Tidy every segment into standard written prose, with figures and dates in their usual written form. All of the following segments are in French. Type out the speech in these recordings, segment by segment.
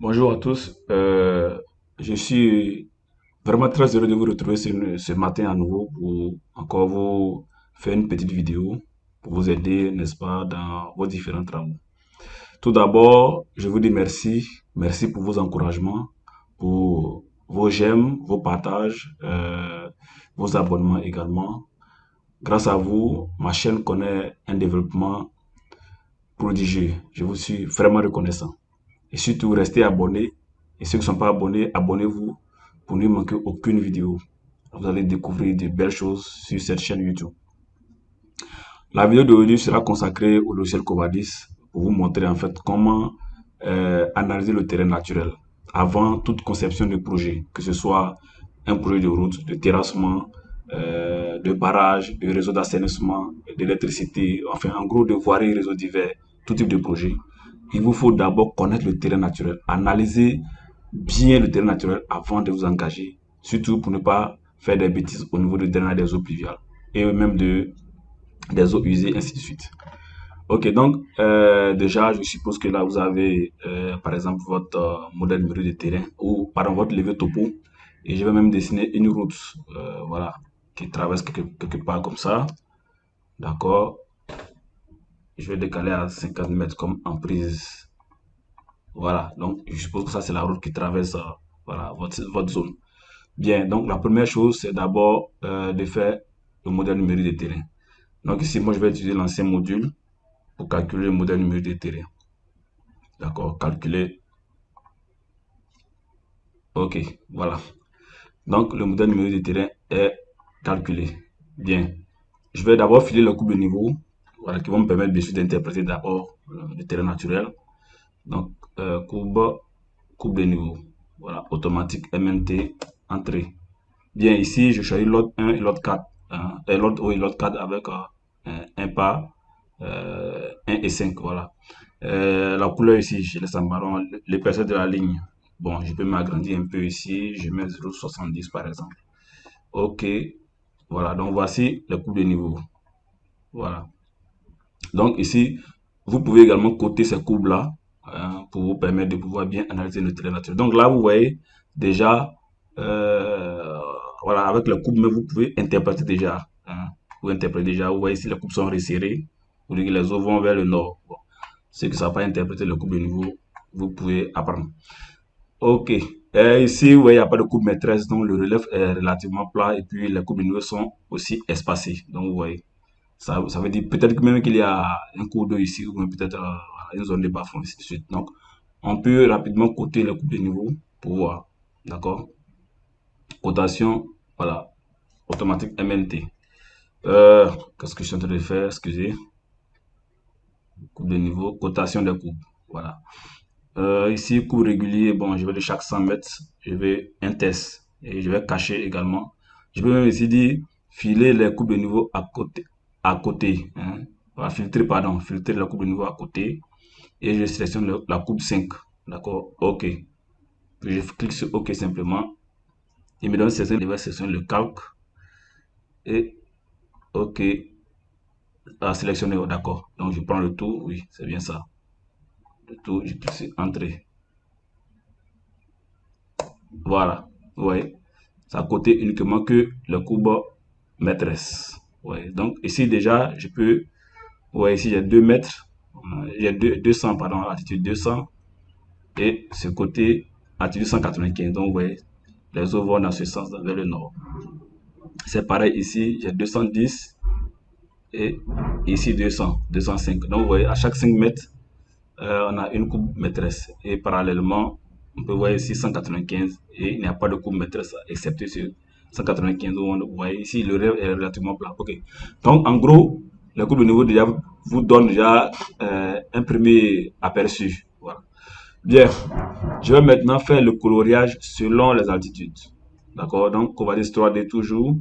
Bonjour à tous. Je suis vraiment très heureux de vous retrouver ce matin à nouveau pour encore vous faire une petite vidéo pour vous aider, n'est-ce pas, dans vos différents travaux. Tout d'abord, je vous dis merci. Merci pour vos encouragements, pour vos j'aime, vos partages, vos abonnements également. Grâce à vous, ma chaîne connaît un développement prodigieux. Je vous suis vraiment reconnaissant. Et surtout, restez abonnés. Et ceux qui ne sont pas abonnés, abonnez-vous pour ne manquer aucune vidéo. Vous allez découvrir de belles choses sur cette chaîne YouTube. La vidéo d'aujourd'hui sera consacrée au logiciel Covadis pour vous montrer en fait comment analyser le terrain naturel avant toute conception de projet, que ce soit un projet de route, de terrassement, de barrage, de réseau d'assainissement, d'électricité, enfin en gros de voirie, réseaux divers, tout type de projet. Il vous faut d'abord connaître le terrain naturel, analyser bien le terrain naturel avant de vous engager, surtout pour ne pas faire des bêtises au niveau du drainage des eaux pluviales et même des eaux usées, ainsi de suite. Ok, donc déjà, je suppose que là, vous avez par exemple votre modèle numérique de terrain ou pardon, votre levé topo et je vais même dessiner une route, voilà, qui traverse quelque part comme ça. D'accord, je vais décaler à 50 mètres comme emprise. Voilà, donc je suppose que ça, c'est la route qui traverse voilà, votre zone. Bien, donc la première chose, c'est d'abord de faire le modèle numérique de terrain. Donc ici, moi, je vais utiliser l'ancien module pour calculer le modèle numérique de terrain. D'accord, calculer. Ok, voilà. Donc, le modèle numérique de terrain est calculé. Bien. Je vais d'abord filer le coupe de niveau, voilà, qui vont me permettre bien sûr d'interpréter d'abord le terrain naturel. Donc, coupe de niveau. Voilà, automatique MNT, entrée. Bien, ici, je choisis l'autre 1 et l'autre 4. Hein, et l'autre oui, l'autre 4 avec un pas, 1 et 5. Voilà. La couleur ici, je laisse en marron. L'épaisseur de la ligne. Bon, je peux m'agrandir un peu ici. Je mets 0,70 par exemple. Ok. Voilà. Donc, voici le coupe de niveau. Voilà. Donc, ici, vous pouvez également coter ces courbes-là pour vous permettre de pouvoir bien analyser le terrain naturel. Donc, là, vous voyez déjà, euh, voilà, avec le coupe, mais vous pouvez interpréter déjà. Hein, vous interprétez déjà. Vous voyez ici, les coupes sont resserrées. Vous dites que les eaux vont vers le nord. Bon. Ceux qui ne savent pas interpréter le coupe de niveau, vous pouvez apprendre. Ok. Ici, vous voyez, il n'y a pas de coupe maîtresse, donc le relief est relativement plat et puis les coupes de niveau sont aussi espacées. Donc, vous voyez, ça veut dire peut-être même qu'il y a un cours d'eau ici ou peut-être une zone de bas-fond, ainsi de suite. Donc, on peut rapidement coter les coupes de niveau pour voir. D'accord? Cotation, voilà, automatique MNT. Qu'est-ce que je suis en train de faire? Excusez. Coupe de niveau, cotation des coupes. Voilà. Ici, coût régulier, bon, je vais de chaque 100 mètres, je vais un test et je vais cacher également. Je peux même ici dire filer les coupes de niveau à côté, hein. Voilà, filtrer, pardon, filtrer la coupe de niveau à côté et je sélectionne la coupe 5. D'accord, OK. Puis je clique sur OK simplement. Il me donne je vais sélectionner le calque et OK à sélectionner, oh, d'accord. Donc je prends le tout, oui, c'est bien ça. Le tout, je clique sur entrée. Voilà, ouais. Ça côté uniquement que le courbe maîtresse. Ouais. Donc ici déjà, je peux, ouais, ici j'ai 2 mètres, j'ai 200, pardon, altitude 200 et ce côté altitude 195. Donc vous voyez, les eaux vont dans ce sens vers le nord. C'est pareil ici, j'ai 210 et ici 200, 205. Donc vous voyez, à chaque 5 mètres, on a une coupe maîtresse et parallèlement, on peut voir ici 195 et il n'y a pas de coupe maîtresse excepté sur 195 où vous voyez ici le rêve est relativement plat. Ok. Donc en gros, le coupe de niveau déjà vous donne déjà un premier aperçu. Voilà. Bien, je vais maintenant faire le coloriage selon les altitudes. D'accord. Donc on va dire 3D toujours.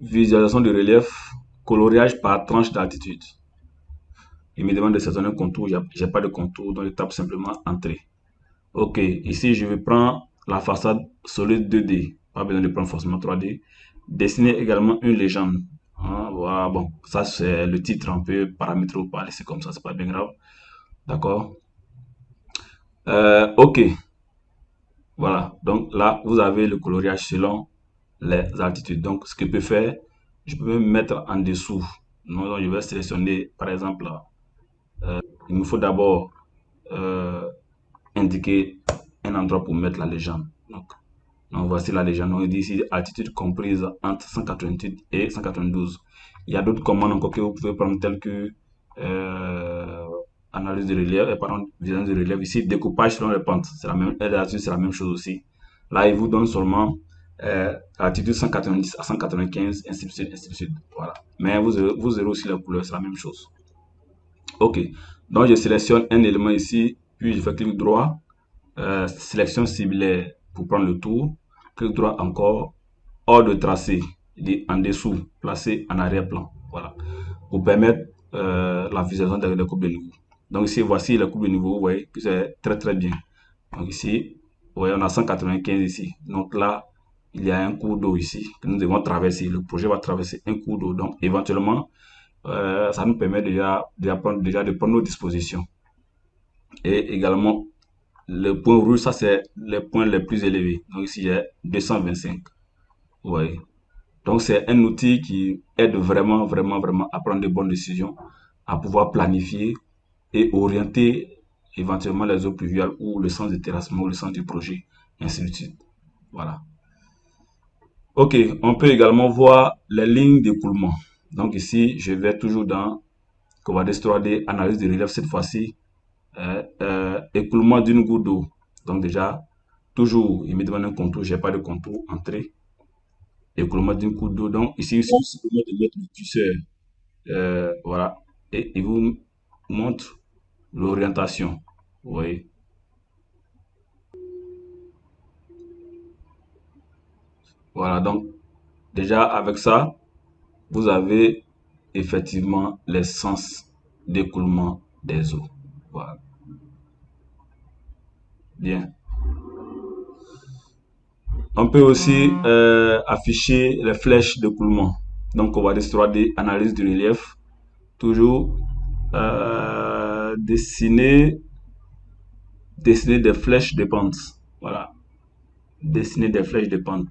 Visualisation de relief, coloriage par tranche d'altitude. Il me demande de sélectionner un contour, j'ai pas de contour, donc je tape simplement entrée. Ok, ici je vais prendre la façade solide 2D, pas besoin de prendre forcément 3D. Dessiner également une légende. Hein, voilà, bon, ça c'est le titre, on peut paramétrer ou pas, laisser comme ça, c'est pas bien grave. D'accord. Ok, voilà. Donc là, vous avez le coloriage selon les altitudes. Donc, ce que je peux faire, je peux me mettre en dessous. Donc, je vais sélectionner, par exemple, il me faut d'abord euh, indiquer un endroit pour mettre la légende. Donc voici la légende. On dit ici altitude comprise entre 188 et 192. Il y a d'autres commandes encore que vous pouvez prendre telles que euh, analyse de relief et par exemple vision de relief. Ici, découpage selon les pentes. C'est la même, et là-dessus, c'est la même chose aussi. Là, il vous donne seulement altitude 190 à 195, ainsi de suite, ainsi de suite. Voilà. Mais vous aurez aussi la couleur, c'est la même chose. Ok. Donc, je sélectionne un élément ici, puis je fais clic droit, sélection ciblée pour prendre le tour, clic droit encore, hors de tracé, en dessous, placé en arrière-plan. Voilà. Pour permettre la visualisation des coupes de niveau. Donc ici, voici les coupes de niveau, vous voyez que c'est très très bien. Donc ici, vous voyez, on a 195 ici. Donc là, il y a un cours d'eau ici que nous devons traverser. Le projet va traverser un cours d'eau. Donc éventuellement, ça nous permet déjà de prendre nos dispositions. Et également, le point rouge, ça c'est les points les plus élevés. Donc ici, il y a 225. Vous voyez. Donc c'est un outil qui aide vraiment, vraiment, vraiment à prendre de bonnes décisions, à pouvoir planifier et orienter éventuellement les eaux pluviales ou le sens du terrassement ou le sens du projet, ainsi de suite. Voilà. Ok, on peut également voir les lignes d'écoulement. Donc ici, je vais toujours dans Covadis 3D, analyse de relief cette fois-ci, écoulement d'une goutte d'eau. Donc déjà, toujours, il me demande un contour, j'ai pas de contour, entrée, écoulement d'une goutte d'eau. Donc ici, il suffit simplement de mettre le curseur, voilà, et il vous montre l'orientation. Vous voyez. Voilà, donc déjà avec ça, vous avez effectivement les sens d'écoulement des eaux. Voilà, bien. On peut aussi afficher les flèches d'écoulement. Donc, on va dire 3D, analyse du relief. Toujours dessiner des flèches de pente. Voilà, dessiner des flèches de pente.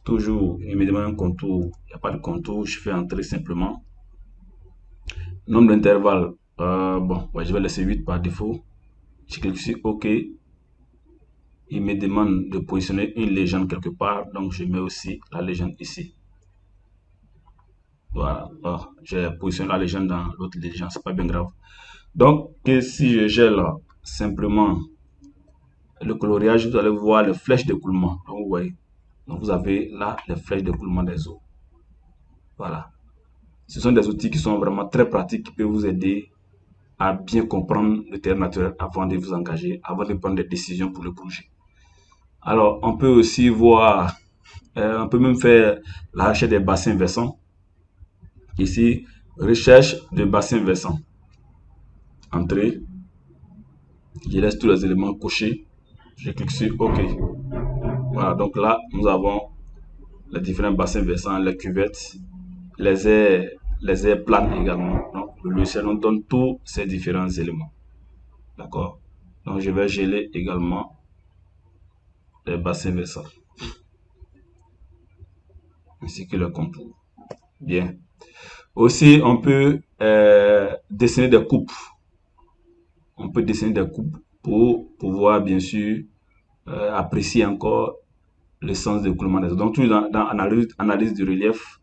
Toujours, il me demande un contour. Il n'y a pas de contour, je fais entrer simplement. Nombre d'intervalles, bon, ouais, je vais laisser 8 par défaut. Je clique sur OK. Il me demande de positionner une légende quelque part, donc je mets aussi la légende ici. Voilà, j'ai positionné la légende dans l'autre légende, c'est pas bien grave. Donc, si je gèle simplement le coloriage, vous allez voir les flèches d'écoulement. Donc, vous voyez, donc vous avez là les flèches d'écoulement des eaux. Voilà. Ce sont des outils qui sont vraiment très pratiques, qui peuvent vous aider à bien comprendre le terrain naturel avant de vous engager, avant de prendre des décisions pour le projet. Alors, on peut aussi voir, on peut même faire la recherche des bassins versants. Ici, recherche de bassins versants. Entrée, je laisse tous les éléments cochés. Je clique sur OK. Voilà, donc là, nous avons les différents bassins versants, les cuvettes, les airs planes également. Donc, le logiciel nous donne tous ces différents éléments. D'accord? Donc, je vais geler également les bassins versants, ainsi que le contour. Bien. Aussi, on peut dessiner des coupes. On peut dessiner des coupes pour pouvoir, bien sûr, apprécier encore le sens de coulement des eaux. Donc, toujours dans analyse du relief,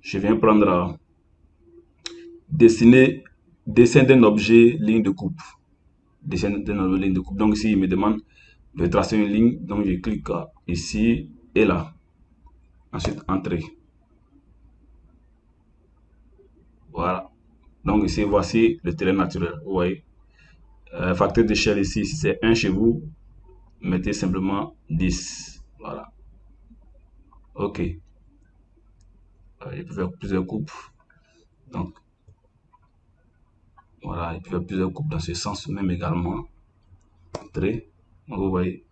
je viens prendre dessiner dessin d'un objet, ligne de coupe. Dessin d'un objet, ligne de coupe. Donc, ici, il me demande de tracer une ligne. Donc, je clique ici et là. Ensuite, entrée. Voilà. Donc, ici, voici le terrain naturel. Vous voyez. Facteur d'échelle ici, si c'est 1 chez vous, mettez simplement 10. Voilà. OK. Je peux faire plusieurs coupes. Donc, voilà, je peux faire plusieurs coupes dans ce sens même également. Entrée. Vous voyez.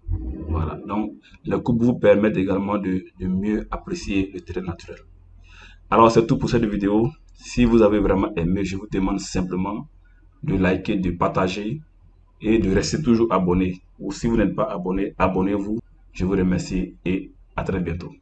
Voilà. Donc, les coupes vous permettent également de mieux apprécier le terrain naturel. Alors, c'est tout pour cette vidéo. Si vous avez vraiment aimé, je vous demande simplement de liker, de partager et de rester toujours abonné. Ou si vous n'êtes pas abonné, abonnez-vous. Je vous remercie et à très bientôt.